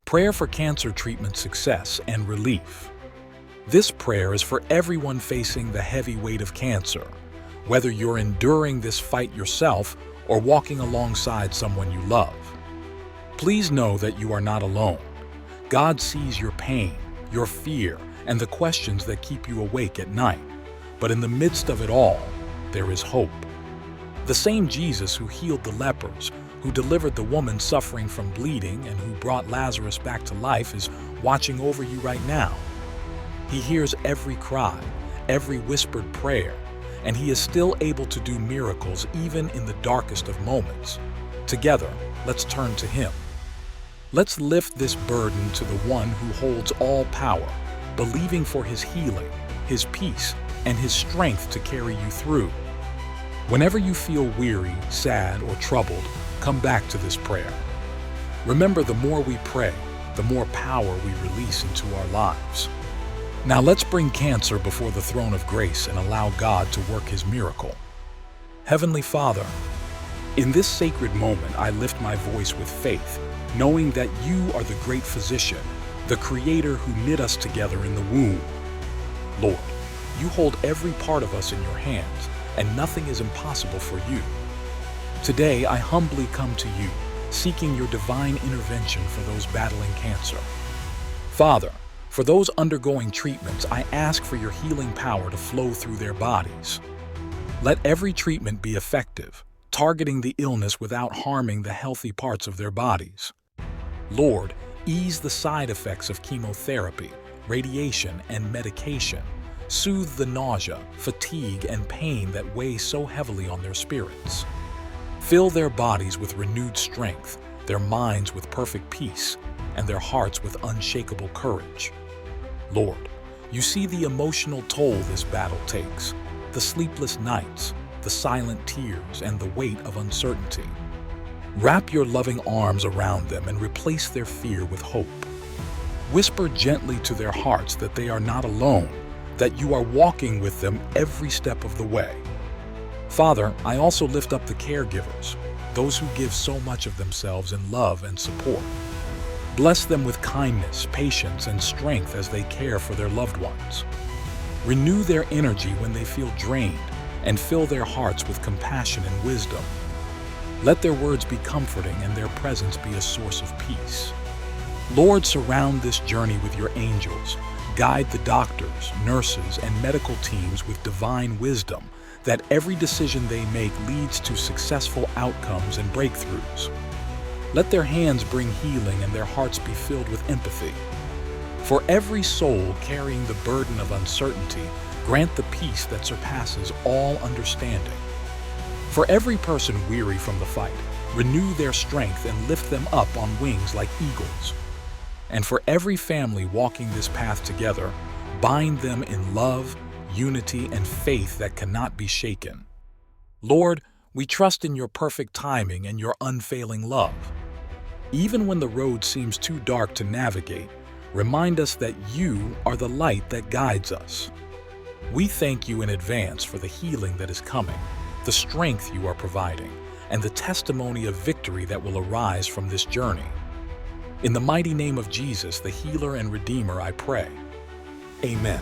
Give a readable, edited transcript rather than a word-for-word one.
Prayer for cancer treatment success and relief. This prayer is for everyone facing the heavy weight of cancer, whether you're enduring this fight yourself or walking alongside someone you love. Please know that you are not alone. God sees your pain, your fear, and the questions that keep you awake at night. But in the midst of it all, there is hope. The same Jesus who healed the lepers, who delivered the woman suffering from bleeding, and who brought Lazarus back to life is watching over you right now. He hears every cry, every whispered prayer, and he is still able to do miracles even in the darkest of moments. Together, let's turn to him. Let's lift this burden to the one who holds all power, believing for his healing, his peace, and his strength to carry you through. Whenever you feel weary, sad, or troubled, come back to this prayer. Remember, the more we pray, the more power we release into our lives. Now let's bring cancer before the throne of grace and allow God to work his miracle. Heavenly Father, in this sacred moment, I lift my voice with faith, knowing that you are the great physician, the creator who knit us together in the womb. Lord, you hold every part of us in your hands, and nothing is impossible for you. Today, I humbly come to you, seeking your divine intervention for those battling cancer. Father, for those undergoing treatments, I ask for your healing power to flow through their bodies. Let every treatment be effective, targeting the illness without harming the healthy parts of their bodies. Lord, ease the side effects of chemotherapy, radiation, and medication. Soothe the nausea, fatigue, and pain that weigh so heavily on their spirits. Fill their bodies with renewed strength, their minds with perfect peace, and their hearts with unshakable courage. Lord, you see the emotional toll this battle takes, the sleepless nights, the silent tears, and the weight of uncertainty. Wrap your loving arms around them and replace their fear with hope. Whisper gently to their hearts that they are not alone, that you are walking with them every step of the way. Father, I also lift up the caregivers, those who give so much of themselves in love and support. Bless them with kindness, patience, and strength as they care for their loved ones. Renew their energy when they feel drained, and fill their hearts with compassion and wisdom. Let their words be comforting and their presence be a source of peace. Lord, surround this journey with your angels. Guide the doctors, nurses, and medical teams with divine wisdom, that every decision they make leads to successful outcomes and breakthroughs. Let their hands bring healing and their hearts be filled with empathy. For every soul carrying the burden of uncertainty, grant the peace that surpasses all understanding. For every person weary from the fight, renew their strength and lift them up on wings like eagles. And for every family walking this path together, bind them in love, unity, and faith that cannot be shaken. Lord, we trust in your perfect timing and your unfailing love. Even when the road seems too dark to navigate, remind us that you are the light that guides us. We thank you in advance for the healing that is coming, the strength you are providing, and the testimony of victory that will arise from this journey. In the mighty name of Jesus, the healer and redeemer, I pray. Amen.